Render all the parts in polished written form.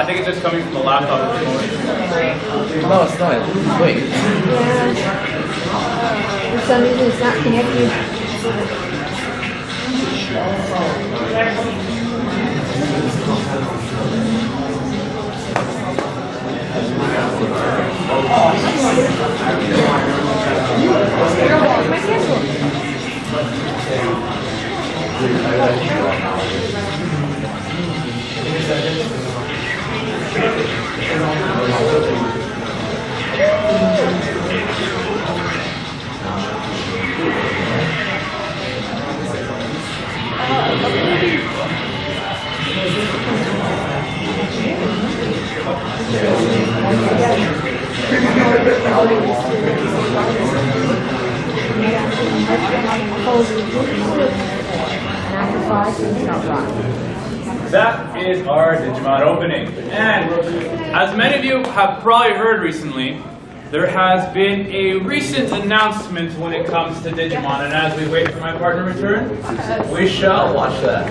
I think it's just coming from the laptop at the moment. No, it's not. Wait. For some reason it's not connected. My schedule. That is our Digimon opening. And as many of you have probably heard recently, there has been a recent announcement when it comes to Digimon. And as we wait for my partner to return, we shall watch that.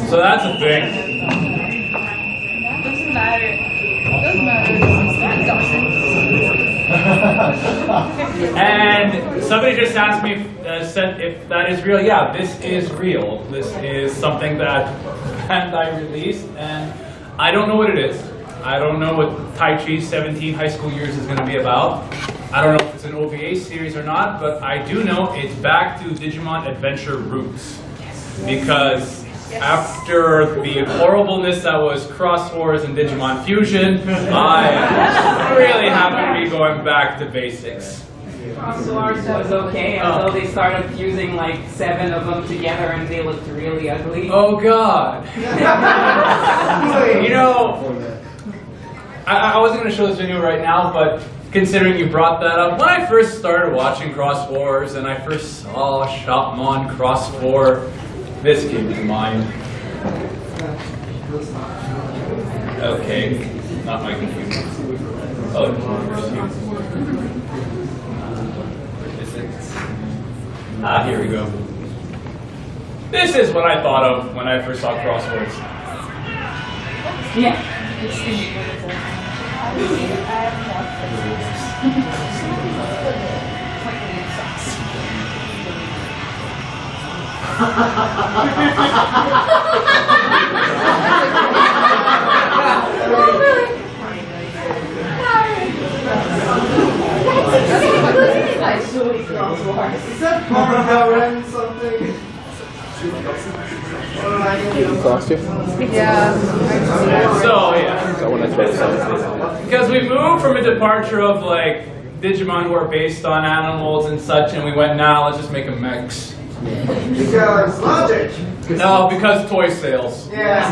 So that's a thing. Doesn't matter. Doesn't matter. And somebody just asked me, said if that is real. Yeah, this is real. This is something that Bandai released, and I don't know what it is. I don't know what Tai Chi's 17 high school years is going to be about. I don't know if it's an OVA series or not, but I do know it's back to Digimon Adventure roots. Because after the horribleness that was Cross Wars and Digimon Fusion, I am really happy to be going back to basics. Cross Wars was okay until they started fusing like 7 of them together and they looked really ugly. Oh God! You know, I wasn't going to show this video right now, but considering you brought that up, when I first started watching Cross Wars and I first saw Shopmon Cross 4, this came to mind. Okay, not my computer. Oh, here we go. This is what I thought of when I first saw Cross Wars. Yeah. Is that Power something? Costume? Yeah. So yeah, That one I tried to sell. because we moved from a departure of like Digimon who are based on animals and such, and we went, nah, let's just make a mix. Because logic. No, because toy sales. Yeah.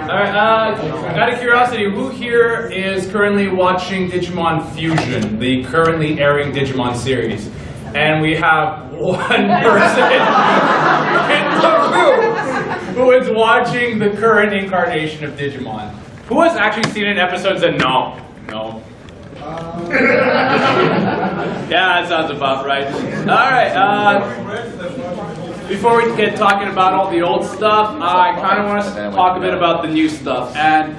Alright, out of curiosity, who here is currently watching Digimon Fusion, the currently airing Digimon series? And we have one person in the room who is watching the current incarnation of Digimon. Who has actually seen it in episodes and no? Yeah, that sounds about right. All right. Before we get talking about all the old stuff, I kind of want to talk a bit about the new stuff. And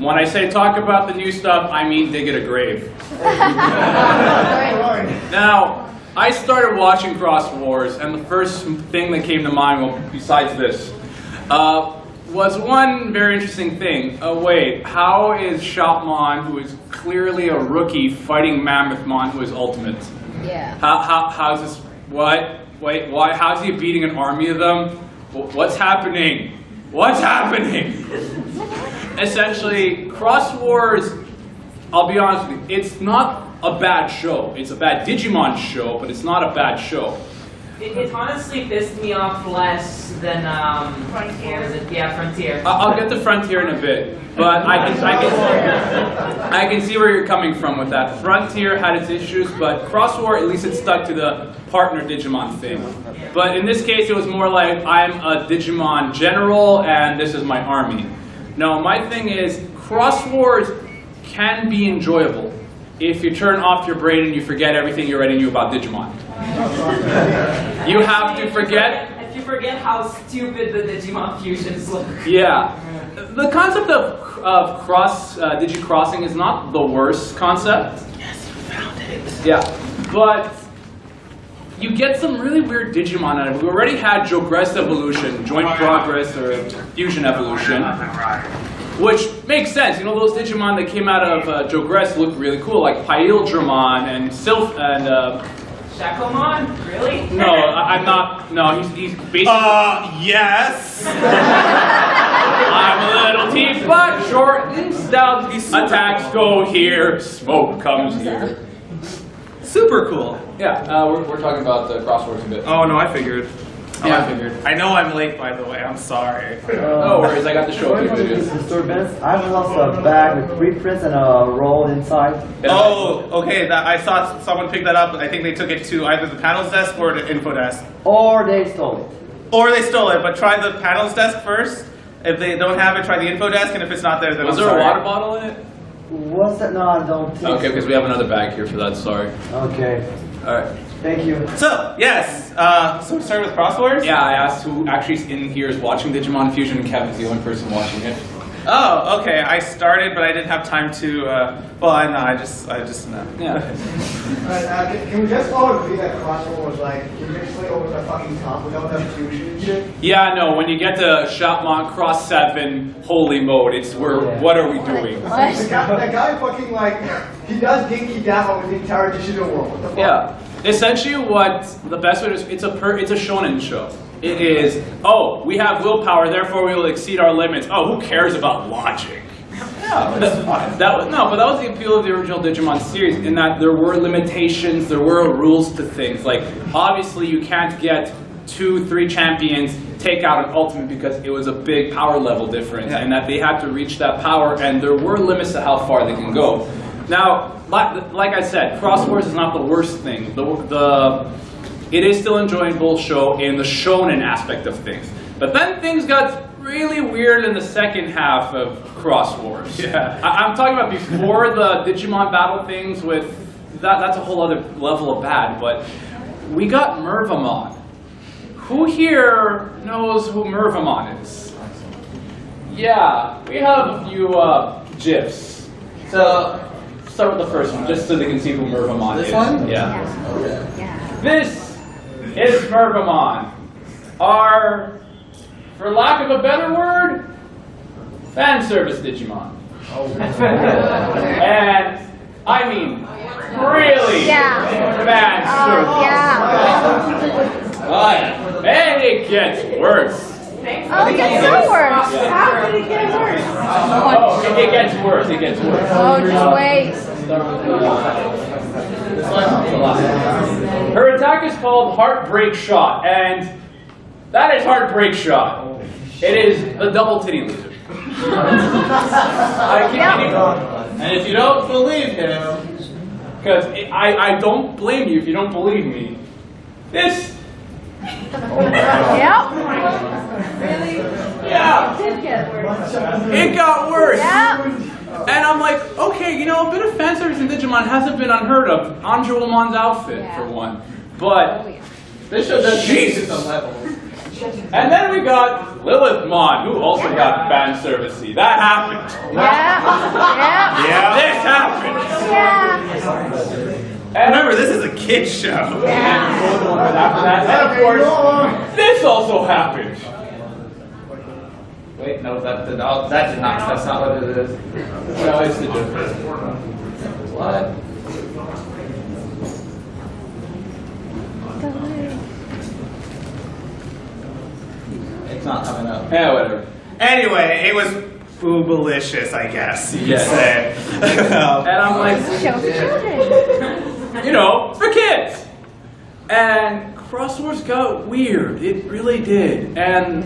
when I say talk about the new stuff, I mean dig at a grave. Now, I started watching Cross Wars, and the first thing that came to mind, well, besides this, was one very interesting thing. Wait, how is Shopmon, who is clearly a rookie, fighting Mammothmon, who is ultimate? Yeah. How's this? What? Wait, why? How's he beating an army of them? What's happening? What's happening? Essentially, Cross Wars, I'll be honest with you, it's not a bad show. It's a bad Digimon show, but it's not a bad show. It honestly pissed me off less than Frontier. Yeah, Frontier. I'll get to Frontier in a bit, but I can see where you're coming from with that. Frontier had its issues, but Cross War, at least it stuck to the partner Digimon thing. But in this case, it was more like, I'm a Digimon general, and this is my army. No, my thing is, Cross Wars can be enjoyable if you turn off your brain and you forget everything you already knew about Digimon. You have to forget. If you forget how stupid the Digimon fusions look. Yeah. The concept of Digi-crossing is not the worst concept. Yes, you found it. Yeah. But you get some really weird Digimon out of it. We already had Jogress Evolution, Joint Progress, or Fusion Evolution. Which makes sense. You know, those Digimon that came out of Jogress look really cool, like Paildramon and Sylph and Shakomon? Really? No, I'm not. No, he's basically. Yes. I'm a little teeth, but short and stout. Attacks go here, smoke comes here. Super cool. Yeah, we're talking about Cross Wars a bit. Oh no, I figured. Yeah, I figured. I know I'm late, by the way. I'm sorry. No worries, I got the show for you. Disturbance. I've lost a bag with 3 prints and a roll inside. Oh, okay. I saw someone pick that up. I think they took it to either the panels desk or the info desk. Or they stole it. Or they stole it, but try the panels desk first. If they don't have it, try the info desk, and if it's not there, then Was I'm there sorry. a water bottle in it? What's that? No, I don't think Okay, because we have another bag here for that, sorry. Okay. Alright. Thank you. So, yes. So we start with Cross Wars? Yeah, I asked who actually in here is watching Digimon Fusion, and Kevin's the only person watching it. Oh, okay. I started, but I didn't have time to. Well, I just no. Yeah. Alright, can we just all agree that Cross Wars was like, you just play over the fucking top without that fusion and shit? Yeah, no, when you get to Shopmon Cross 7 Holy Mode, it's what are we doing? The guy fucking like, he does Dinky Dapper with the entire digital world. What the fuck? Yeah. Essentially what the best way to it's a shonen show. It is, oh, we have willpower, therefore we will exceed our limits. Oh, who cares about logic? Yeah, but that was the appeal of the original Digimon series, in that there were limitations, there were rules to things. Like, obviously you can't get 2-3 champions take out an ultimate because it was a big power level difference, and that they had to reach that power, and there were limits to how far they can go. Now, like I said, Cross Wars is not the worst thing. It is still an enjoyable show in the shonen aspect of things. But then things got really weird in the second half of Cross Wars. Yeah. I'm talking about before the Digimon battle things with... That's a whole other level of bad, but we got Mervamon. Who here knows who Mervamon is? Yeah, we have a few GIFs. So, start with the first one, just so they can see who Mervamon is. This one? Yeah. Yeah. This is Mervamon. Our, for lack of a better word, fan service Digimon. And I mean, really fan service. Yeah. And it gets worse. Oh, it gets so worse. How did it get worse? Oh, it gets worse. It gets worse. Oh, just wait. Her attack is called Heartbreak Shot, and that is Heartbreak Shot. It is a double titty loser. And if you don't believe him, because I don't blame you if you don't believe me, this. Yep. Yeah. It got worse. Yep. And I'm like, okay, you know, a bit of fan service in Digimon hasn't been unheard of. Angelomon's outfit, for one. But this show does Jesus on levels. And then we got Lilithmon, who also got fan servicey. That happened. Yeah. This happened. Yeah. And remember, this is a kid's show. And of course, this also happened. Wait, no, that did not, that's not what it is. No, it's the difference. What? It's not coming up. Yeah, whatever. Anyway, it was boobalicious, I guess you could Yes. say. And I'm like, Show for children. you know, for kids. And Cross Wars got weird. It really did. And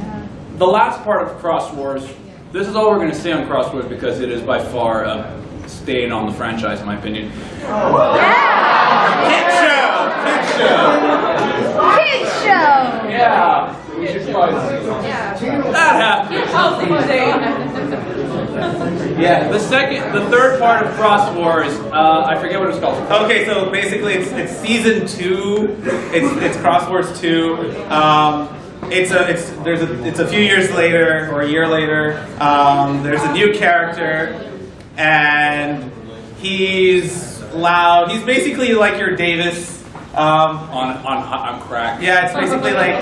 the last part of Cross Wars, this is all we're going to say on Cross Wars because it is by far a stain on the franchise, in my opinion. Kid show! Kid show! Kids show. Yeah, we should probably that happened. Yeah, the third part of Cross Wars, I forget what it's called. Okay, so basically it's season 2. It's Cross Wars 2. It's a few years later or a year later. There's a new character, and he's loud. He's basically like your Davis. On crack. Yeah, it's basically like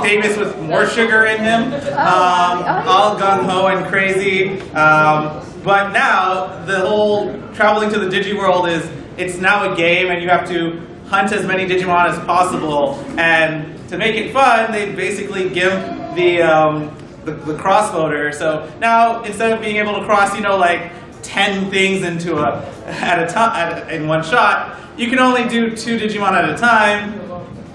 Davis with more sugar in him. All gung ho and crazy. But now the whole traveling to the Digi world it's now a game, and you have to hunt as many Digimon as possible. And to make it fun, they basically gimp the crossloader. So now instead of being able to cross, like 10 things into in one shot, you can only do 2 Digimon at a time,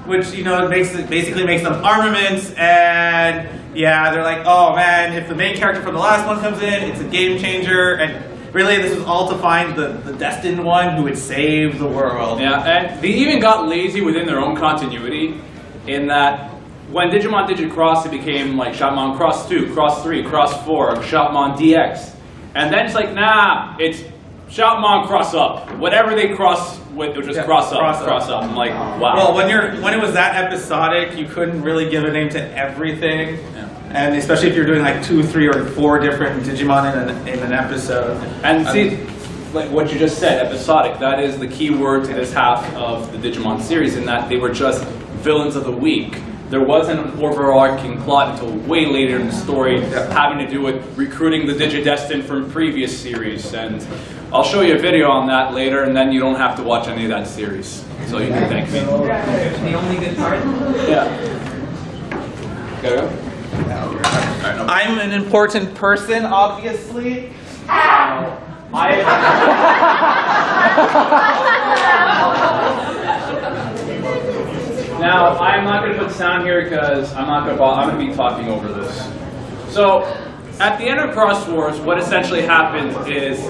which basically makes them armaments. And yeah, they're like, oh man, if the main character from the last one comes in, it's a game changer. And really, this was all to find the destined one who would save the world. Yeah, and they even got lazy within their own continuity, in that when Digimon Digicross, it became like Shopmon Cross 2, Cross 3, Cross 4, Shopmon DX. And then it's like, nah, it's Shopmon Cross Up. Whatever they cross with, it would just cross up. I'm like, wow. Well, when it was that episodic, you couldn't really give a name to everything. Yeah. And especially if you're doing like 2, 3, or 4 different Digimon in an episode. And see, like what you just said, episodic, that is the key word to this half of the Digimon series, in that they were just villains of the week. There wasn't an overarching plot until way later in the story, having to do with recruiting the Digidestined from previous series. And I'll show you a video on that later, and then you don't have to watch any of that series. So you can thank me. The only good part. Yeah. Go. I'm an important person, obviously. Now, I'm not going to put sound here because I'm going to be talking over this. So, at the end of Cross Wars, what essentially happens is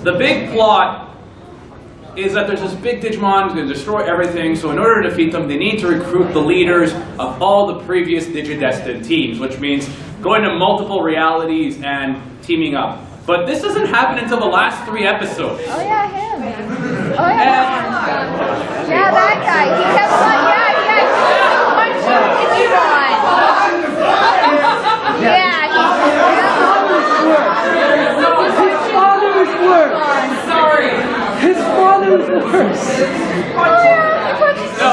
the big plot is that there's this big Digimon who's going to destroy everything. So, in order to defeat them, they need to recruit the leaders of all the previous Digidestined teams, which means going to multiple realities and teaming up. But this doesn't happen until the last 3 episodes. Oh yeah, him. Oh yeah. Yeah, that guy. He kept on. Yeah, His father was worse. Sorry. His father was worse. No,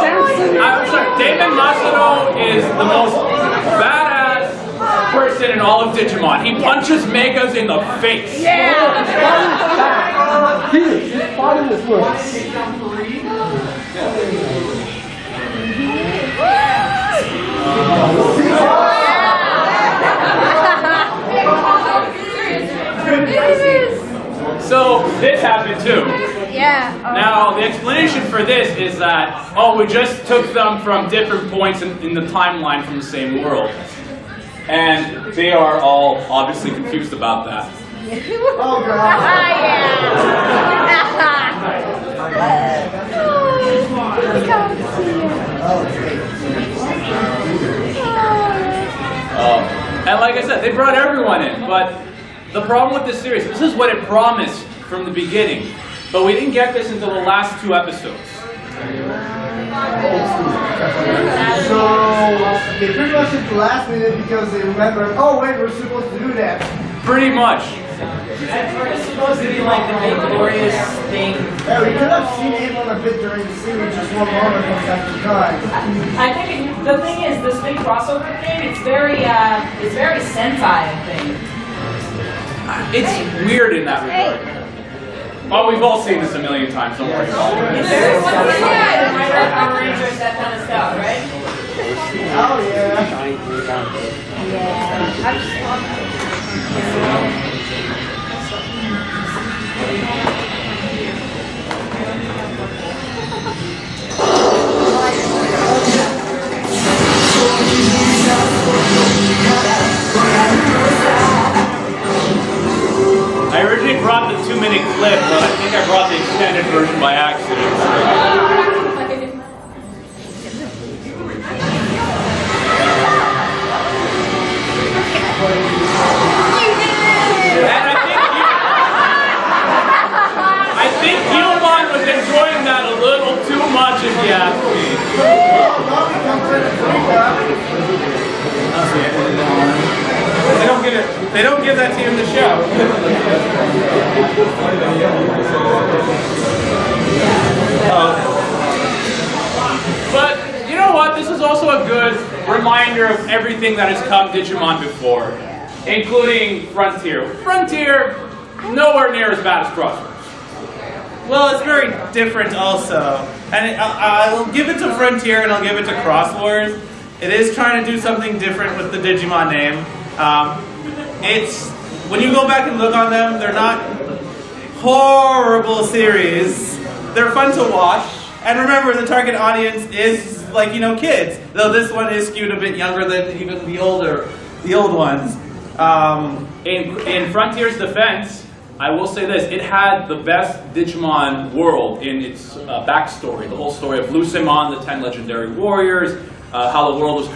I'm sorry. Damon Matsuno is the most badass person in all of Digimon. He punches Megas in the face. Yeah. His father was worse. So this happened too. Yeah. Now the explanation for this is that, we just took them from different points in the timeline from the same world. And they are all obviously confused about that. Oh god. And like I said, they brought everyone in, but the problem with this series, this is what it promised from the beginning, but we didn't get this until the last 2 episodes. So they pretty much at the last minute because they remembered, oh wait, we're supposed to do that. Pretty much. It's supposed to be like the big glorious thing. Yeah, we could have seen him on a bit during the series, just one moment from time to time. I think the thing is, this big crossover thing, it's very Sentai, I think. It's weird in that regard. Oh, we've all seen this a million times, don't worry. It's very Sentai, Power Rangers, that kind of stuff, right? Oh yeah. I originally brought the 2-minute clip, but I think I brought the extended version by accident. And I think Gilmon was enjoying that a little too much, if you ask me. They don't give that to you in the show. But you know what? This is also a good reminder of everything that has come Digimon before, including Frontier. Frontier, nowhere near as bad as Crossroads. Well, it's very different also. And I'll give it to Frontier and I'll give it to Cross Wars. It is trying to do something different with the Digimon name. It's, when you go back and look on them, they're not horrible series. They're fun to watch. And remember, the target audience is like, you know, kids. Though this one is skewed a bit younger than even the old ones. In Frontier's defense, I will say this, it had the best Digimon world in its backstory. The whole story of Lucemon, the 10 legendary warriors, how the world was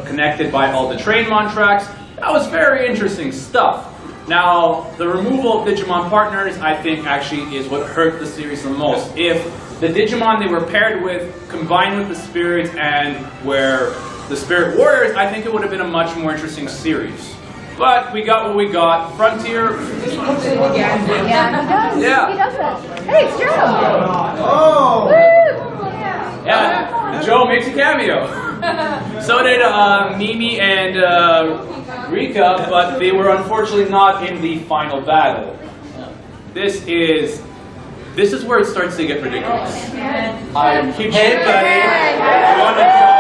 connected by all the Trainmon tracks. That was very interesting stuff. Now, the removal of Digimon partners, I think, actually is what hurt the series the most. If the Digimon they were paired with combined with the spirits and were the spirit warriors, I think it would have been a much more interesting series. But we got what we got. Frontier. Yeah, he does. Yeah. He does that. Hey, it's Joe. Oh! Woo! Yeah, Joe makes a cameo. So did Mimi and Rika, but they were unfortunately not in the final battle. This is where it starts to get ridiculous. I keep Hey, buddy. You want to progress?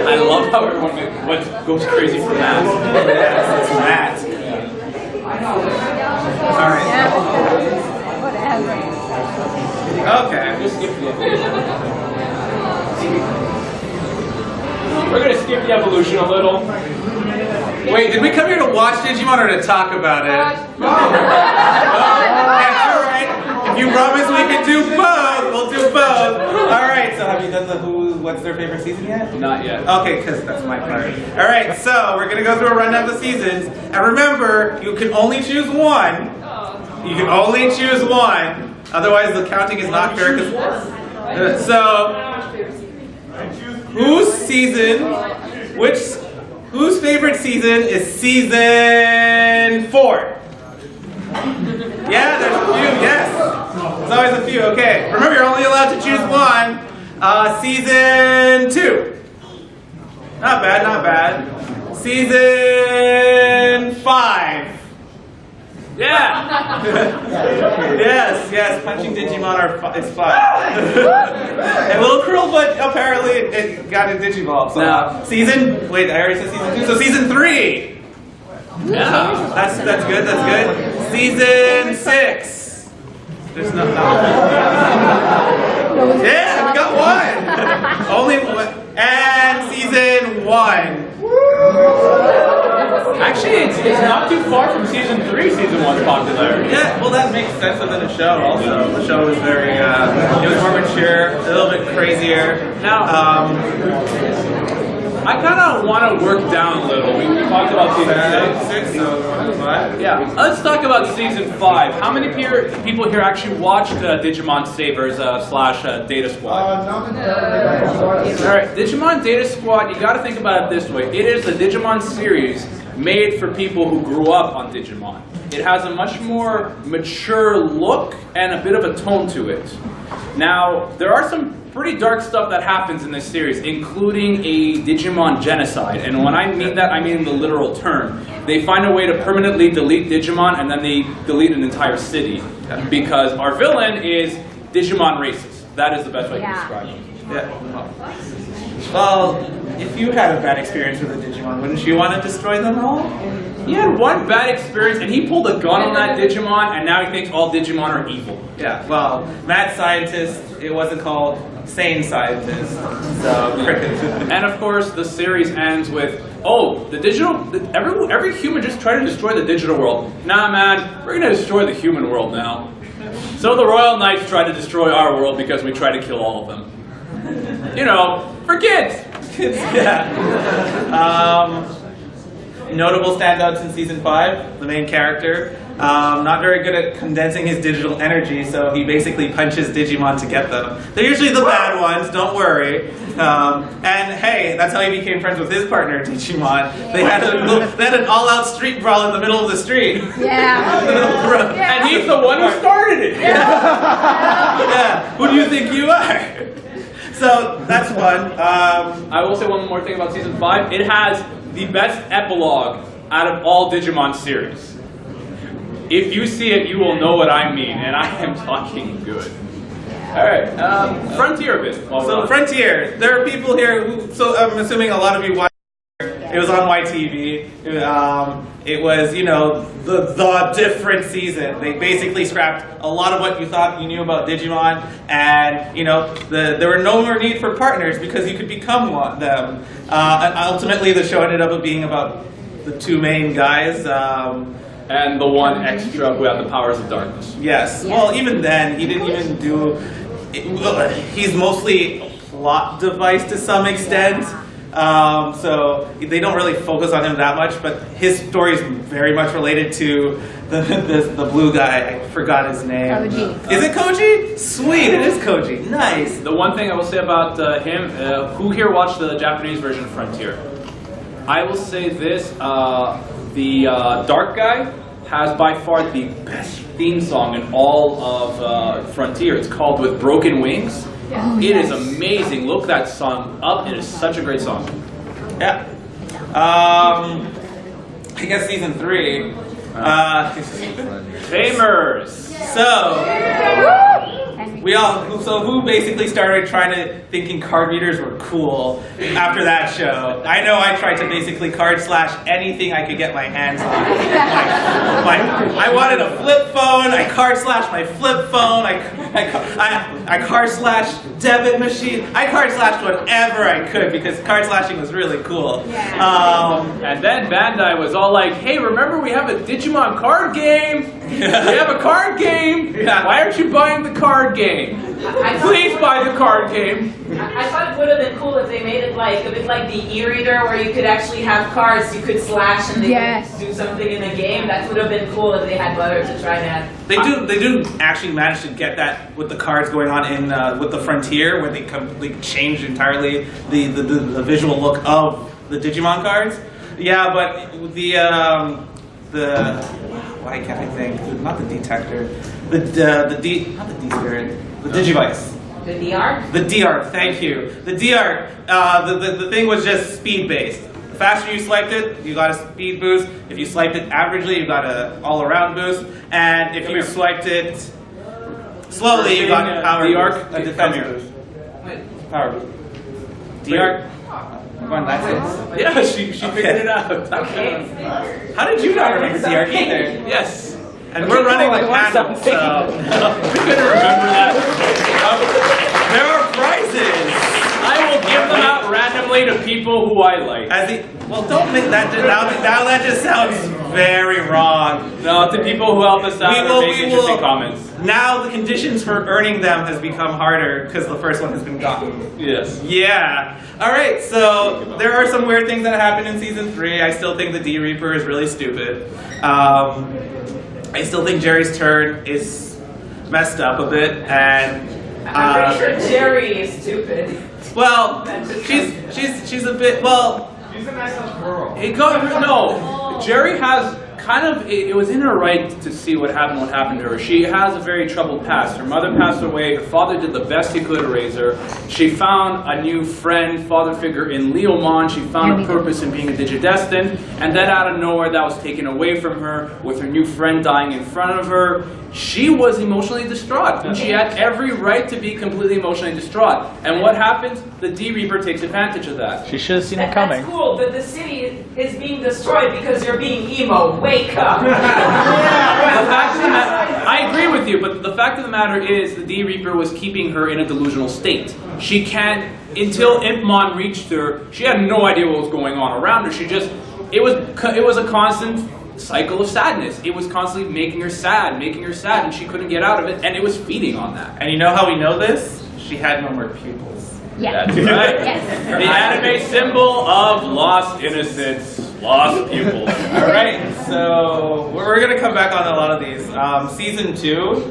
I love how everyone goes crazy for Matt. Yes, it's Matt. All right. Whatever. Okay. Just skip the evolution. We're going to skip the evolution a little. Wait, did we come here to watch Digimon or to talk about it? Okay, all right. If you promise we can do both, we'll do both. All right. So have you done the what's their favorite season yet? Not yet. Okay, because that's my part. All right. So we're gonna go through a rundown of the seasons, and remember, you can only choose one. You can only choose one. Otherwise, the counting is not fair. So, whose favorite season is season 4? Yeah, there's a few, yes. There's always a few, okay. Remember, you're only allowed to choose one. Season 2. Not bad, not bad. Season 5. Yeah. Yes, punching Digimon is fun. A little cruel, but apparently it got a Digivolve. So wait, I already said season 2, so season 3. Yeah. That's good, that's good. Season 6. There's no. Yeah, we got one. Only one. And season 1. Actually, it's not too far from season 3. Season 1's popularity. Yeah, well, that makes sense within the show. Also, the show was very, it was more mature, a little bit crazier. Now, I kind of want to work down a little. We talked about season 6. 6, so 5. Yeah, let's talk about season 5. How many people here actually watched Digimon Savers slash Data Squad? Not entirely. Alright, Digimon Data Squad, you gotta think about it this way. It is a Digimon series made for people who grew up on Digimon. It has a much more mature look and a bit of a tone to it. Now, there are some pretty dark stuff that happens in this series, including a Digimon Genocide. And when I mean that, I mean the literal term. They find a way to permanently delete Digimon, and then they delete an entire city. Because our villain is Digimon racist. That is the best way to describe him. Yeah. Well, if you had a bad experience with a Digimon, wouldn't you want to destroy them all? He had one bad experience, and he pulled a gun on that Digimon, and now he thinks all Digimon are evil. Yeah, well, mad scientist, it wasn't called sane scientist, so cricket. And of course, the series ends with, oh, every human just tried to destroy the digital world. Nah, man, we're gonna destroy the human world now. So the Royal Knights tried to destroy our world because we tried to kill all of them. You know, for kids. Yeah. Notable standouts in season 5, the main character. Not very good at condensing his digital energy, so he basically punches Digimon to get them. They're usually the bad ones, don't worry. And hey, that's how he became friends with his partner, Digimon. They had an all-out street brawl in the middle of the street. Yeah. And he's the one who started it. Yeah. Who do you think you are? So that's one. I will say one more thing about season 5. It has the best epilogue out of all Digimon series. If you see it, you will know what I mean, and I am talking good. Alright, Frontier a bit. So Frontier, there are people here who, so I'm assuming a lot of you watched it. It was on YTV. It was, you know, the different season. They basically scrapped a lot of what you thought you knew about Digimon, and, you know, there were no more need for partners because you could become them. And ultimately, the show ended up being about the two main guys. And the one extra who had the powers of darkness. Yes. Well, even then, he didn't even do. He's mostly a plot device to some extent. So they don't really focus on him that much, but his story is very much related to the blue guy. I forgot his name. Koji. Is it Koji? Sweet, it is Koji. Nice. The one thing I will say about him, who here watched the Japanese version of Frontier? I will say this, the dark guy has by far the best theme song in all of Frontier. It's called With Broken Wings. Oh, it is amazing. Look that song up. It is such a great song. Yeah. I guess season 3. Tamers. So who basically started thinking card readers were cool after that show? I know I tried to basically card slash anything I could get my hands on. I wanted a flip phone. I card slashed my flip phone. I card slashed debit machine. I card slashed whatever I could because card slashing was really cool. And then Bandai was all like, "Hey, remember we have a Digimon card game? We have a card game. Why aren't you buying the card game? Please buy the card game." I thought it would have been cool if they made it like a bit like the e-reader where you could actually have cards you could slash and they could do something in the game. That would have been cool if they had butter to try that. They do actually manage to get that with the cards going on in with the Frontier, where they completely changed entirely the visual look of the Digimon cards. Yeah, but why can't I think? Not the detector. Not the D-Spirit. The Digivice. The DR? The DR, thank you. The DR, the thing was just speed-based. The faster you swiped it, you got a speed boost. If you swiped it averagely, you got an all-around boost. And if you swiped it slowly, you got a defense boost. Power boost. DR? That's it? Yeah, she figured it out. Okay. How did you not remember DR either? Yes. And we're running the panel, so We couldn't remember that. there are prizes. I will give them out randomly only to people who I like. Well, don't make that. Now that just sounds very wrong. No, to people who help us out or make interesting comments. Now the conditions for earning them has become harder because the first one has been gotten. Yes. Yeah. All right. So there are some weird things that happened in season 3. I still think the D Reaper is really stupid. I still think Jerry's turn is messed up a bit, and I'm pretty sure Jerry is stupid. well, she's a bit well. She's a messed up girl. No, Jerry has kind of, it was in her right to see what happened to her. She has a very troubled past. Her mother passed away. Her father did the best he could to raise her. She found a new friend, father figure in Leomon. She found a purpose in being a Digidestined. And then out of nowhere, that was taken away from her with her new friend dying in front of her. She was emotionally distraught. And she had every right to be completely emotionally distraught. And what happens? The D Reaper takes advantage of that. She should have seen it coming. That's cool, but the city is being destroyed because you're being emo. Wake up. The fact of the matter, I agree with you, but the fact of the matter is the D Reaper was keeping her in a delusional state. She can't, until Impmon reached her, she had no idea what was going on around her. It was a constant cycle of sadness. It was constantly making her sad, and she couldn't get out of it, and it was feeding on that. And you know how we know this? She had no more pupils. Yeah. That's right. Yes. The anime symbol of lost innocence, lost pupils. All right, so we're gonna come back on a lot of these. Season 2,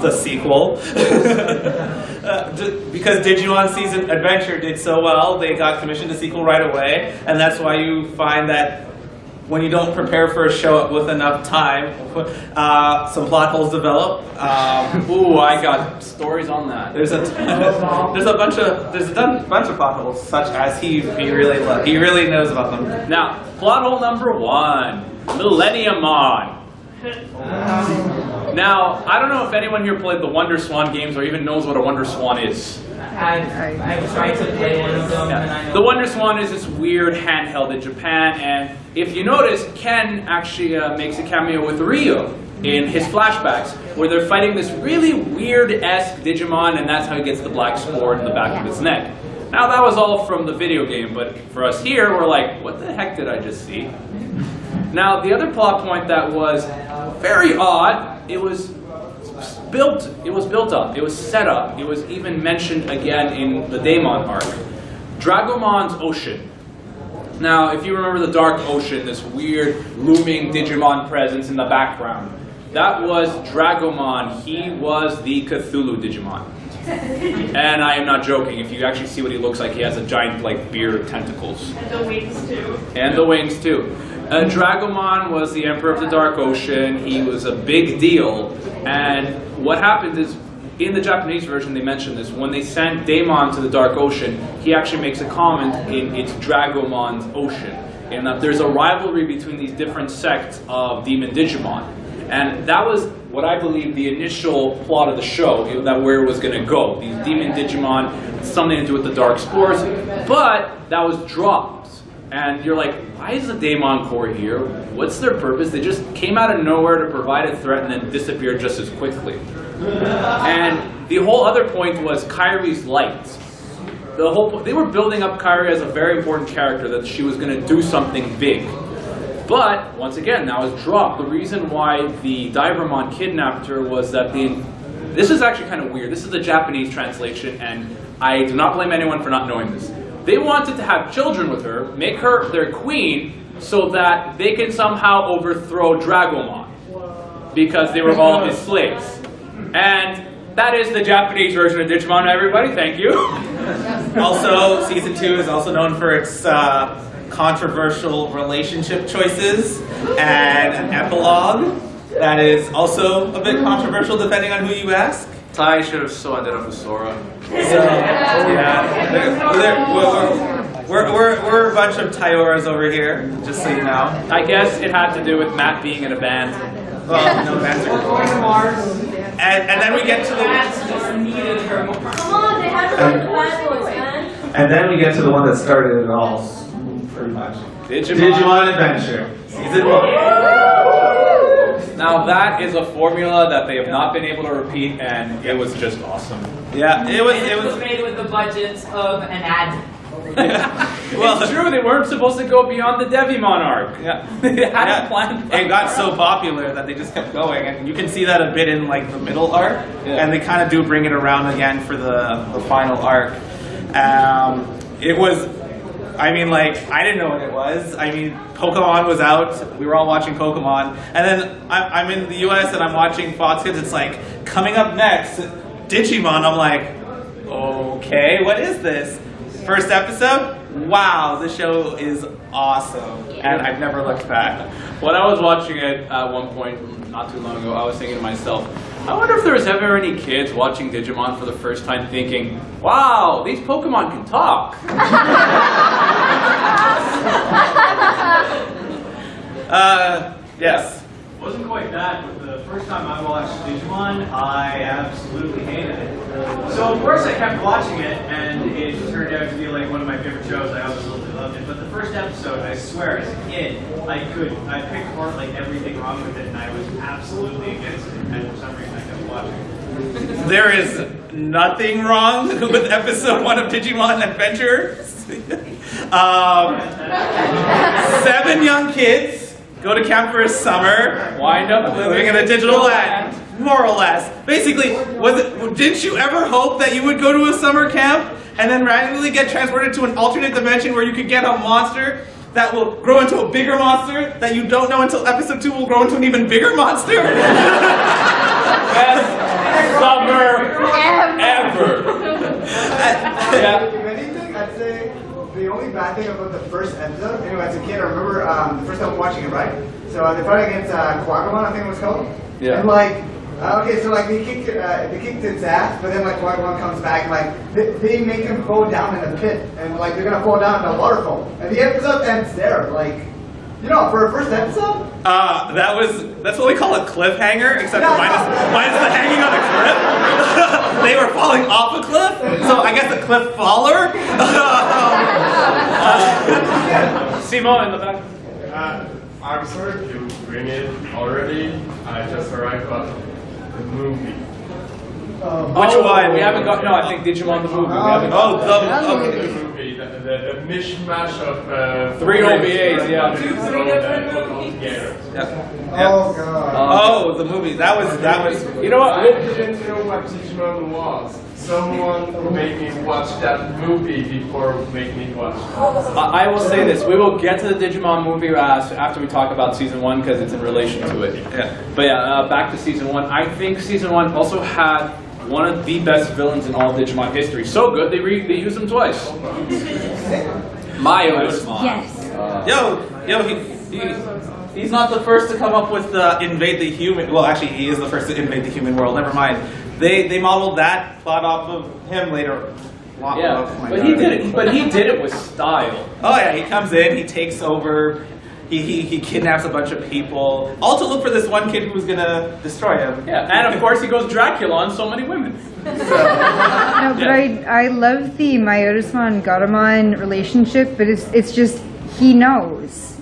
the sequel, because Digimon Season Adventure did so well, they got commissioned a sequel right away, and that's why you find that when you don't prepare for a show with enough time, some plot holes develop. Ooh, I got stories on that. There's a bunch of plot holes, such as he really knows about them. Now, plot hole number 1, Millennium Mod. Now, I don't know if anyone here played the Wonder Swan games or even knows what a Wonder Swan is. I've tried to play one of them, and I know. The Wonder Swan is this weird handheld in Japan, and if you notice, Ken actually makes a cameo with Ryo in his flashbacks, where they're fighting this really weird-esque Digimon, and that's how he gets the black spore in the back of his neck. Now, that was all from the video game, but for us here, we're like, what the heck did I just see? Now, the other plot point that was very odd, it was built up, it was set up, it was even mentioned again in the Daemon arc. Dragoman's Ocean. Now, if you remember the Dark Ocean, this weird looming Digimon presence in the background, that was Dragomon. He was the Cthulhu Digimon. And I am not joking, if you actually see what he looks like, he has a giant beard of tentacles. And the wings too. And the wings too. Dragomon was the Emperor of the Dark Ocean. He was a big deal. And what happened is, in the Japanese version they mentioned this, when they sent Daemon to the Dark Ocean, he actually makes a comment in It's Dragomon's Ocean. And that there's a rivalry between these different sects of Demon Digimon. And that was what I believe the initial plot of the show, that where it was going to go. These Demon Digimon, something to do with the Dark Spores, but that was dropped. And you're like, why is the Daemon Corps here? What's their purpose? They just came out of nowhere to provide a threat and then disappeared just as quickly. And the whole other point was Kairi's light. They were building up Kairi as a very important character, that she was going to do something big. But, once again, that was dropped. The reason why the Digimon kidnapped her was that this is actually kind of weird. This is the Japanese translation, and I do not blame anyone for not knowing this. They wanted to have children with her, make her their queen, so that they can somehow overthrow Dragomon. Because they were all his slaves. And that is the Japanese version of Digimon, everybody. Thank you. Also, Season 2 is also known for its controversial relationship choices and an epilogue that is also a bit controversial depending on who you ask. Tai should have so ended up with Sora. So, yeah, we're a bunch of Tyoras over here, just so you know. I guess it had to do with Matt being in a band. Well, no, bands are cool. And then we get to the... Come on, they have to look at the bad boys, man. And then we get to the one that started it all, pretty much. Digimon Adventure, Season 1. Now that is a formula that they have not been able to repeat, and it was just awesome. Yeah, it was made with the budget of an ad. Well, it's true, they weren't supposed to go beyond the Devimon arc. Yeah. They hadn't planned It got so popular that they just kept going, and you can see that a bit in like the middle arc, and they kind of do bring it around again for the final arc. It was, I mean, like, I didn't know what it was. I mean, Pokemon was out, we were all watching Pokemon, and then I'm in the US and I'm watching Fox Kids. It's like, coming up next, Digimon. I'm like, okay, what is this? First episode? Wow, the show is awesome, and I've never looked back. When I was watching it at one point, not too long ago, I was thinking to myself, I wonder if there was ever any kids watching Digimon for the first time thinking, wow, these Pokemon can talk. Yes. It wasn't quite that, but the first time I watched Digimon, I absolutely hated it. So of course I kept watching it, and it turned out to be like one of my favorite shows. I absolutely loved it. But the first episode, I swear, as a kid, I picked apart like everything wrong with it, and I was absolutely against it. And for some reason, I kept watching. There is nothing wrong with episode 1 of Digimon Adventure. 7 young kids go to camp for a summer, wind up living in a digital land, more or less. Basically, didn't you ever hope that you would go to a summer camp and then randomly get transported to an alternate dimension where you could get a monster that will grow into a bigger monster that you don't know until episode 2 will grow into an even bigger monster? Best summer ever. If anything, I'd say the only bad thing about the first episode, anyway, as a kid, I remember the first time watching it, right? So they fight against Quagmon, I think it was called. Yeah. And like, okay, so like they kicked its ass, but then like Quagmon comes back and like they make him fall down in a pit, and like they're gonna fall down in a waterfall, and the episode ends there. Like, you know, for a first episode. That's what we call a cliffhanger, except for minus the hanging on a cliff. They were falling off a cliff, so I guess a cliff faller. Simon in the back. I'm sorry if you bring it already. I just arrived at the movie. Which one? We haven't got. No, I think Digimon the movie. We haven't The movie, the mishmash of 3 OVAs, yeah. Oh god. Oh, the movie. That was. You know what? I didn't know what Digimon was. Someone made me watch that movie before making me watch it. I will say this: we will get to the Digimon movie after we talk about season 1 because it's in relation to it. Yeah. But yeah, back to season 1. I think season 1 also had one of the best villains in all Digimon history. So good they used him twice. Myotismon. Yes. He's not the first to come up with invade the human. Well, actually, he is the first to invade the human world. Never mind. They modeled that plot off of him later. Yeah, but he did it. But he did it with style. Oh yeah, he comes in, he takes over, he kidnaps a bunch of people, all to look for this one kid who was gonna destroy him. Yeah, and of course he goes Dracula on so many women. No, but I love the Myotismon Garamon relationship, but it's just he knows.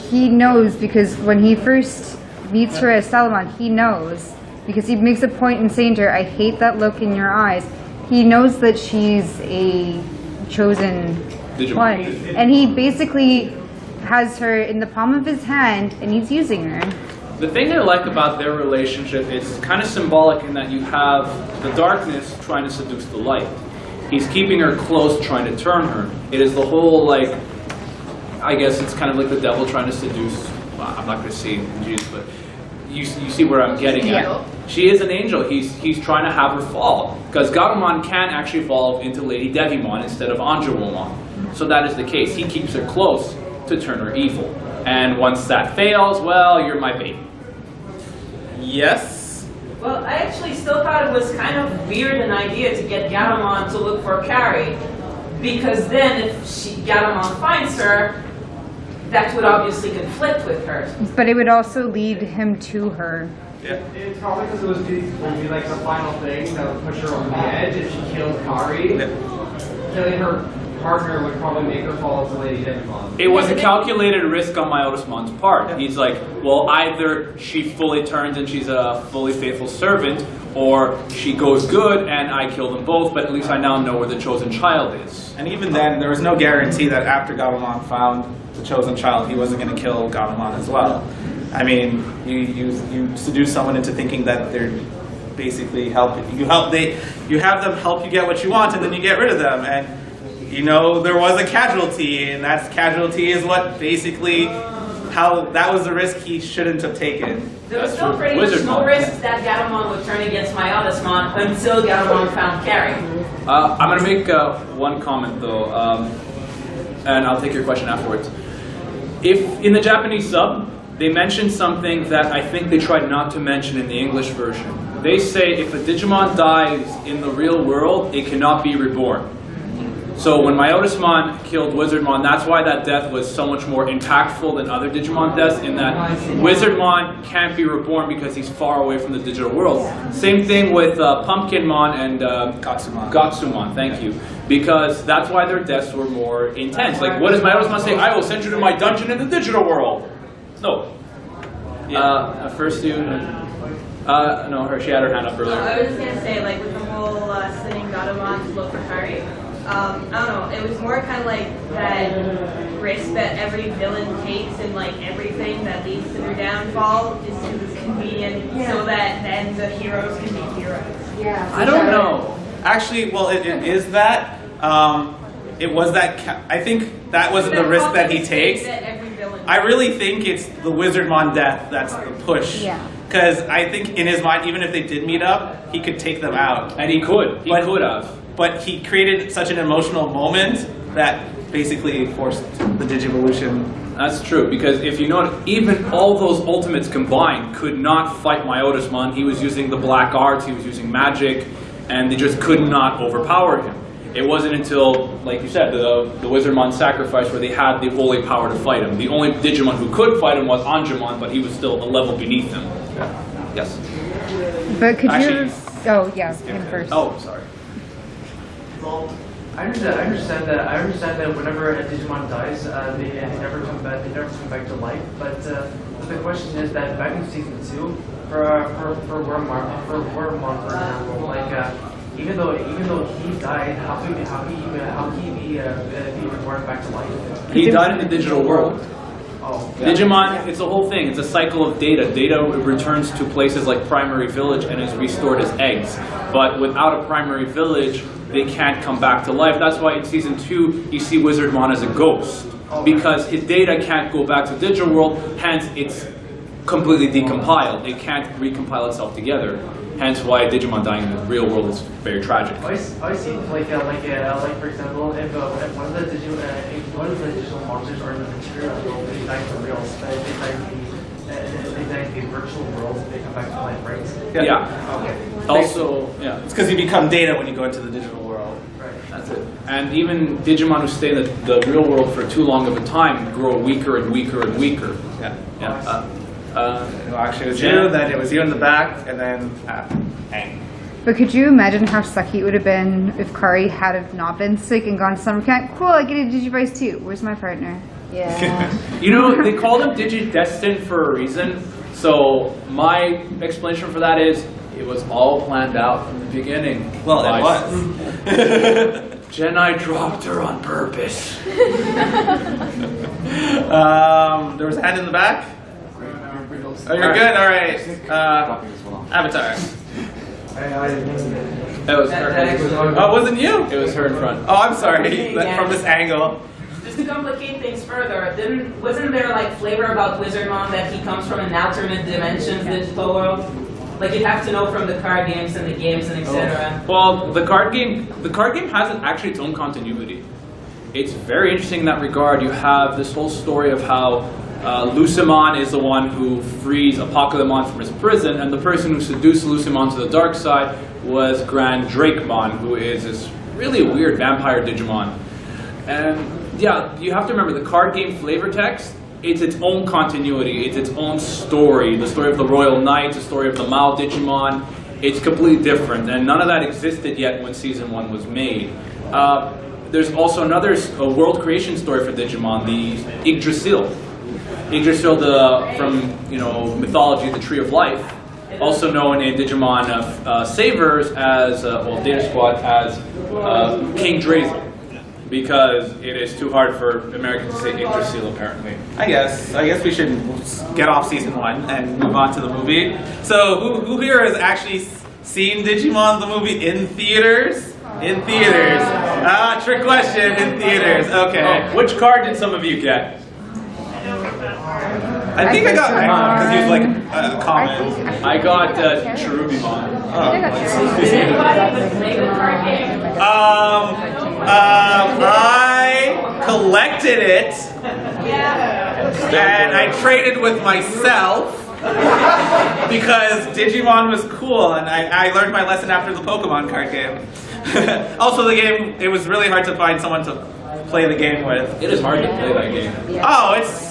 He knows because when he first meets her as Salamon, he knows. Because he makes a point in saying to her, I hate that look in your eyes. He knows that she's a chosen one. And he basically has her in the palm of his hand and he's using her. The thing I like about their relationship is kind of symbolic in that you have the darkness trying to seduce the light. He's keeping her close, trying to turn her. It is the whole, like, I guess it's kind of like the devil trying to seduce, well, I'm not going to say Jesus, but you see where I'm getting at. She is an angel. He's trying to have her fall. Because Garamon can actually evolve into Lady Devimon instead of Anjouwomon. So that is the case. He keeps her close to turn her evil. And once that fails, well, you're my baby. Yes? Well, I actually still thought it was kind of weird an idea to get Garamon to look for Carrie. Because then if Garamon finds her, that would obviously conflict with her. But it would also lead him to her. Yeah. It's probably because it would be like the final thing that would push her over the edge if she killed Kari. Killing her partner would probably make her fall into Lady Digimon. It was a calculated risk on Myotismon's part. He's like, well, either she fully turns and she's a fully faithful servant, or she goes good and I kill them both, but at least I now know where the chosen child is. And even then, there was no guarantee that after Gabumon found the chosen child, he wasn't going to kill Gabumon as well. I mean, you seduce someone into thinking that they're basically helping you. You have them help you get what you want, and then you get rid of them. And you know there was a casualty, and that casualty is what basically that was the risk he shouldn't have taken. There was still pretty much no risk that Gatomon would turn against Myotismon until Gatomon found Carrie. I'm going to make one comment though, and I'll take your question afterwards. If in the Japanese sub, they mentioned something that I think they tried not to mention in the English version. They say if a Digimon dies in the real world, it cannot be reborn. So when Myotismon killed Wizardmon, that's why that death was so much more impactful than other Digimon deaths, in that Wizardmon can't be reborn because he's far away from the digital world. Same thing with Pumpkinmon and Gatsumon, thank you. Because that's why their deaths were more intense. Like, what does Myotismon say? I will send you to my dungeon in the digital world. No. First you... no, she had her hand up earlier. I was just going to say, like, with the whole sending Gatomon to look for Kari, I don't know, it was more kind of like that risk that every villain takes in, like, everything that leads to their downfall is convenient so that then the heroes can be heroes. Yeah. I don't know. Actually, well, it is that. It was that. I think that wasn't the risk that he takes. I really think it's the Wizardmon death that's the push. Yeah. Because I think in his mind, even if they did meet up, he could take them out. And he could. He could have. But he created such an emotional moment that basically forced the Digivolution. That's true, because if you notice, even all those ultimates combined could not fight Myotismon. He was using the black arts, he was using magic, and they just could not overpower him. It wasn't until, like you said, the Wizardmon sacrifice where they had the holy power to fight him. The only Digimon who could fight him was Angemon, but he was still a level beneath him. Yeah. Yes? But could you... Oh, yeah, him first. Oh, sorry. Well, I understand that whenever a Digimon dies, they never come back. They never come back to life. But the question is that back in season 2, for Wormmon, for example, like even though he died, how can he be reborn back to life? He died in the digital world. Oh. Digimon, it's a whole thing. It's a cycle of data. Data returns to places like Primary Village and is restored as eggs. But without a Primary Village, they can't come back to life. That's why in Season 2, you see Wizardmon as a ghost. Because his data can't go back to the digital world, hence it's completely decompiled. It can't recompile itself together. Hence why Digimon dying in the real world is very tragic. I see, like for example, if one of the digital monsters or the material world, they die for real, they die in the virtual world, they come back to life, right? Yeah. Okay. Also, yeah. It's because you become data when you go into the digital world. Right. That's it. And even Digimon who stay in the real world for too long of a time grow weaker and weaker and weaker. Yeah. Yeah. Actually, it was you, then it was you in the back, and then Hank. But could you imagine how sucky it would have been if Kari had not been sick and gone to summer camp? Cool, I get a Digivice too. Where's my partner? Yeah. You know, they called him Digidestined for a reason. So my explanation for that is it was all planned out from the beginning. Well, it was. Jedi dropped her on purpose. There was a hand in the back. Oh, you're good? All right. Avatar. That was her. Oh, it wasn't you? It was her in front. Oh, I'm sorry. From this angle. Just to complicate things further, wasn't there like flavor about Wizardmon that he comes from an alternate dimension, digital world? Like you have to know from the card games and the games and etc. Well, the card game has actually its own continuity. It's very interesting in that regard. You have this whole story of how Lucimon is the one who frees Apocalypmon from his prison, and the person who seduced Lucimon to the dark side was Grand Drakemon, who is this really weird vampire Digimon. And yeah, you have to remember the card game flavor text, it's its own continuity, it's its own story. The story of the Royal Knights, the story of the Mao Digimon, it's completely different, and none of that existed yet when Season 1 was made. there's also another world creation story for Digimon, the Yggdrasil. Yggdrasil, from mythology, the Tree of Life, also known in Digimon Savers as Data Squad as King Drazel, because it is too hard for Americans to say Yggdrasil apparently. I guess we should get off season 1 and move on to the movie. So who here has actually seen Digimon the movie in theaters? In theaters. Trick question. In theaters. Okay. Oh, which card did some of you get? I think I got because he was like a common. I got Cherubimon. I collected it, and I traded with myself because Digimon was cool, and I learned my lesson after the Pokemon card game. Also, the game, it was really hard to find someone to play the game with. It is hard to play that game. Oh, it's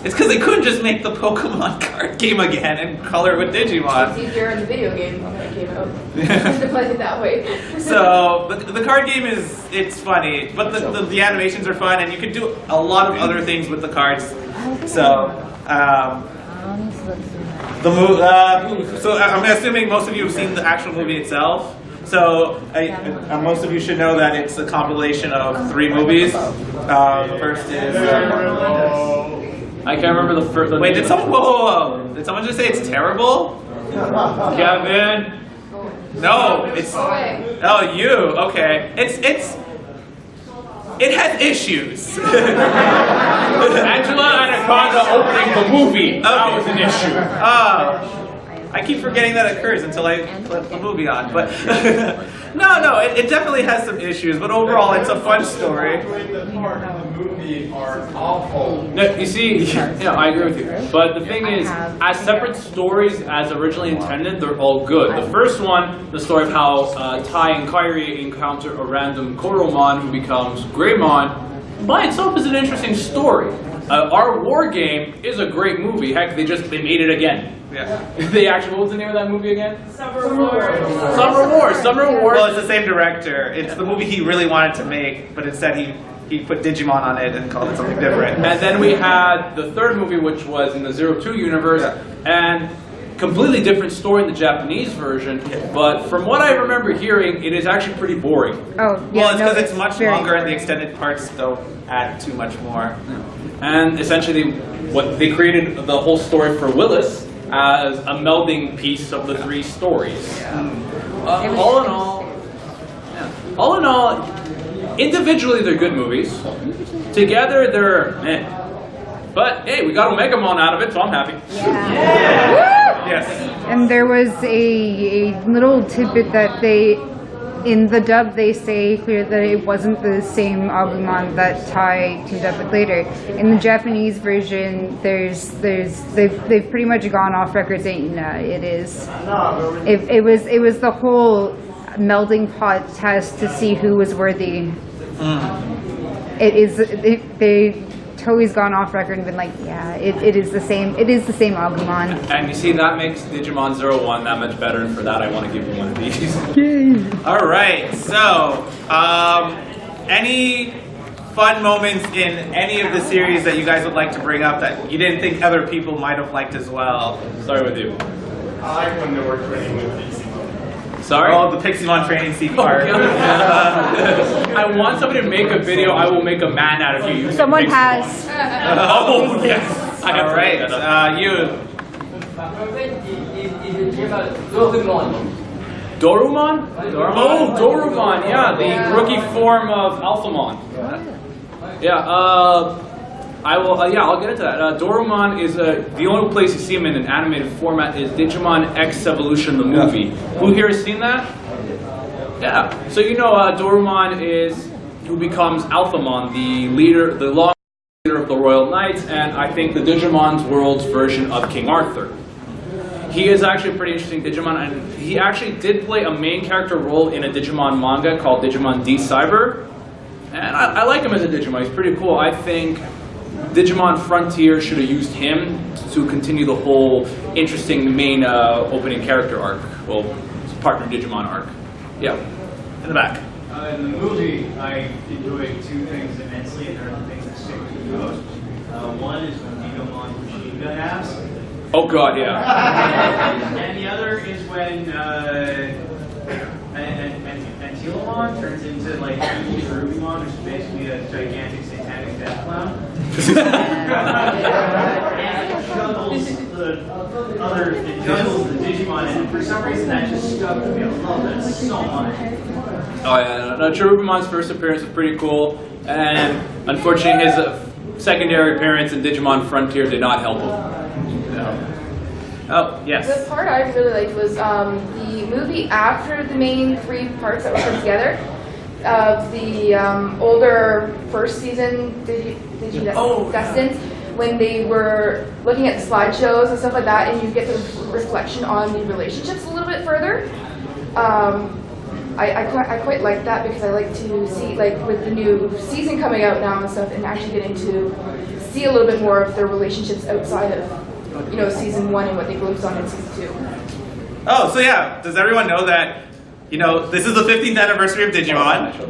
because they couldn't just make the Pokemon card game again and color with Digimon. It's easier in the video game when it came out to play it that way. So the card game it's funny, but the animations are fun, and you can do a lot of other things with the cards. So so I'm assuming most of you have seen the actual movie itself. So most of you should know that it's a compilation of 3 movies. The first is. I can't remember the first. Wait, did someone? Whoa! Did someone just say it's terrible? Kevin. No, it's. Oh, you. Okay. It has issues. Angela Anaconda opening the movie. That was an issue. I keep forgetting that occurs until I put the movie on. But no, it definitely has some issues. But overall, it's a fun story. The part of the movie are awful. No, you see, I agree with you. But the thing is, as separate stories as originally intended, they're all good. The first one, the story of how Tai and Kairi encounter a random Koromon who becomes Greymon, by itself is an interesting story. Our War game is a great movie. Heck, they made it again. Yeah. What was the name of that movie again? Summer Wars. Summer Wars. Well, it's the same director. It's the movie he really wanted to make, but instead he put Digimon on it and called it something different. And then we had the third movie, which was in the 02 universe, and completely different story in the Japanese version. But from what I remember hearing, it is actually pretty boring. Oh, yeah. Well, it's because it's much longer, and the extended parts don't add too much more. And essentially, what they created the whole story for Willis as a melding piece of the 3 stories. All in all, individually they're good movies. Together they're meh. But hey, we got Omegamon out of it, so I'm happy. Yeah. Yes. And there was a little tidbit that in the dub they say clear that it wasn't the same Agumon that Tai teamed up with later. In the Japanese version, they've pretty much gone off record saying no, it is. It was the whole melding pot test to see who was worthy. Toei's gone off record and been like, yeah, it is the same. It is the same Agumon. And you see, that makes Digimon 01 that much better, and for that I want to give you one of these. All right, so any fun moments in any of the series that you guys would like to bring up that you didn't think other people might have liked as well? Start with you. I like when they were training with Pixie. Sorry? Oh, the Piximon training scene part. I want somebody to make a video. I will make a man out of you. Someone has. Oh, yes. I have All right, you. Dorumon? Oh, Dorumon, yeah, the rookie form of Alphamon. Yeah, I'll get into that. Dorumon is the only place you see him in an animated format is Digimon X Evolution, the movie. Who here has seen that? Yeah. So Dorumon is who becomes Alphamon, the leader, the long leader of the Royal Knights, and I think the Digimon's World's version of King Arthur. He is actually a pretty interesting Digimon, and he actually did play a main character role in a Digimon manga called Digimon D Cyber. And I like him as a Digimon. He's pretty cool. I think Digimon Frontier should have used him to continue the whole interesting main opening character arc. Well, partner Digimon arc. Yeah, in the back. In the movie, I enjoyed two things immensely, and they're the things that stick with me most. One is when Digimon machine gun ass. Oh god, yeah. And the other is when Antilamon turns into like Cherubimon, which is basically a gigantic satanic death clown. And it juggles the Digimon, and for some reason that just stuck with me. I love that so much. Oh yeah, no, Cherubimon's first appearance was pretty cool, and unfortunately his secondary appearance in Digimon Frontier did not help him. No. Oh, yes. The part I really liked was the movie after the main 3 parts that were put together of the older first season Destined, when they were looking at the slideshows and stuff like that, and you get the reflection on the relationships a little bit further. I quite like that because I like to see, like with the new season coming out now and stuff, and actually getting to see a little bit more of their relationships outside of, you know, season 1 and what they glimpsed on in season 2. Oh, so yeah, does everyone know that, you know, this is the 15th anniversary of Digimon? Okay.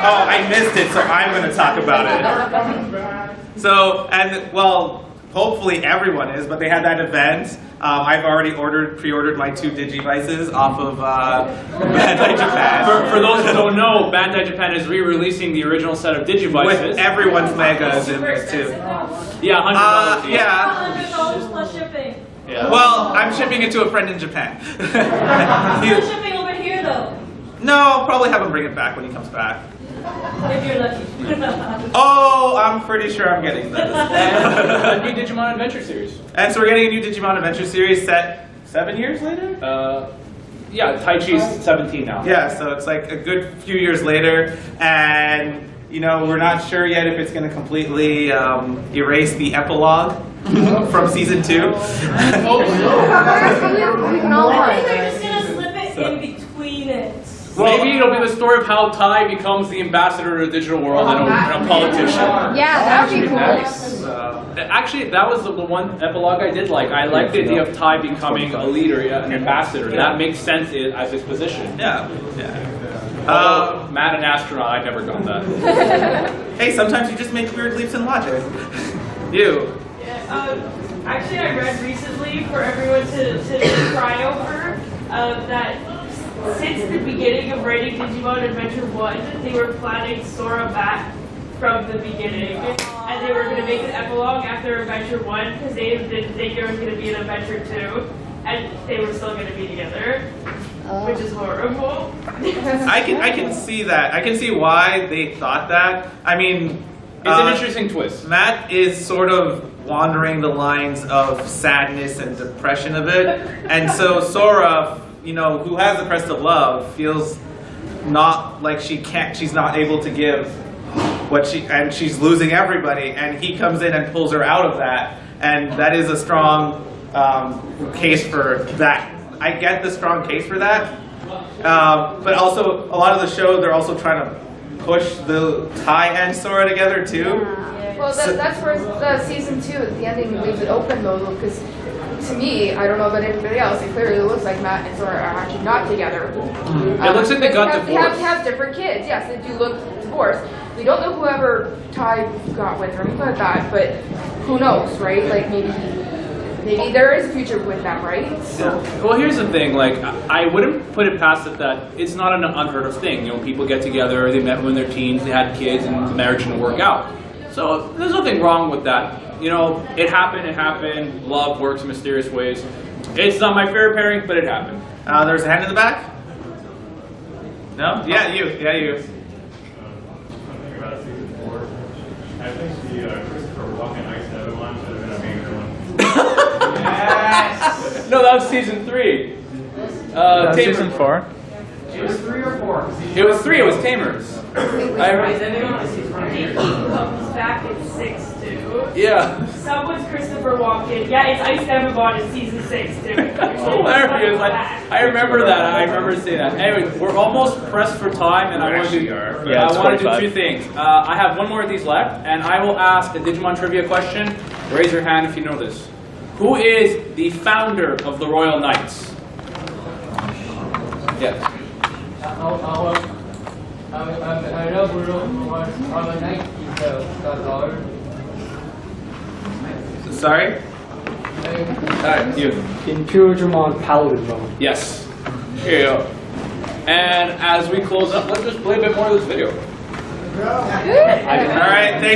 Oh, I missed it, so I'm going to talk about it. So, and well, hopefully everyone is, but they had that event. I've already pre-ordered my 2 Digivices off of Bandai Japan. For those who don't know, Bandai Japan is re-releasing the original set of Digivices. With everyone's megas in there too. Yeah, $100. Yeah. $100 plus shipping. Yeah. Well, I'm shipping it to a friend in Japan. Still shipping over here though. No, I'll probably have him bring it back when he comes back. If you're lucky. Oh, I'm pretty sure I'm getting this. A new Digimon Adventure series. And so we're getting a new Digimon Adventure series set 7 years later? Yeah, Taichi's 17 now. Yeah, so it's like a good few years later, and you know, we're not sure yet if it's going to completely erase the epilogue from season 2. I think they're just gonna slip it in between it. Well, maybe it'll be the story of how Tai becomes the ambassador to the digital world and a politician. Yeah, that'd be cool. Nice. Actually, that was the one epilogue I did like. I like the idea of Tai becoming a leader, an ambassador. That makes sense as his position. Yeah. Matt and Astronaut, I've never done that. Hey, sometimes you just make weird leaps in logic. You. Actually, I read recently for everyone to cry over that since the beginning of writing Digimon Adventure 1, they were planning Sora back from the beginning. And they were going to make an epilogue after Adventure 1 because they didn't think there was going to be an Adventure 2. And they were still going to be together, which is horrible. I can see that. I can see why they thought that. I mean, it's an interesting twist. Matt is sort of wandering the lines of sadness and depression a bit, and so Sora, you know, who has the crest of love, feels not like she's not able to give what and she's losing everybody, and he comes in and pulls her out of that, and that is a strong case for that. I get the strong case for that, but also a lot of the show they're also trying to push the Tai and Sora together too. Well, that's where the season 2, the ending leaves it open though, because to me, I don't know about anybody else, it clearly looks like Matt and Sora are actually not together. It looks like they got divorced. They have different kids, yes, they do look divorced. We don't know whoever Tai got with or anything like that, but who knows, right? Like maybe there is a future with them, right? So. Well, here's the thing, like, I wouldn't put it past it that it's not an unheard of thing. You know, people get together, they met when they're teens, they had kids, and the marriage didn't work out. So there's nothing wrong with that. You know, it happened, love works in mysterious ways. It's not my favorite pairing, but it happened. There's a hand in the back? No? Yeah, you. I think the Christopher Walken Ice Devil one should have been a major one. Yes! No, that was season 3. Season 4? It was 3 or 4. It was 3, it was Tamers. He comes back at 6 too. Yeah. Someone's Christopher Walken. Yeah, it's Ice Demogod in season 6 too. Hilarious. I remember that. I remember seeing that. Anyway, we're almost pressed for time, and I want to do, I want to do two things. I have one more of these left, and I will ask a Digimon trivia question. Raise your hand if you know this. Who is the founder of the Royal Knights? Yes. I know Bruno was on the night the dollar. Sorry? Alright, you. Imperial Digimon Paladin mode. Yes. Here you go. And as we close up, let's just play a bit more of this video. Alright, thank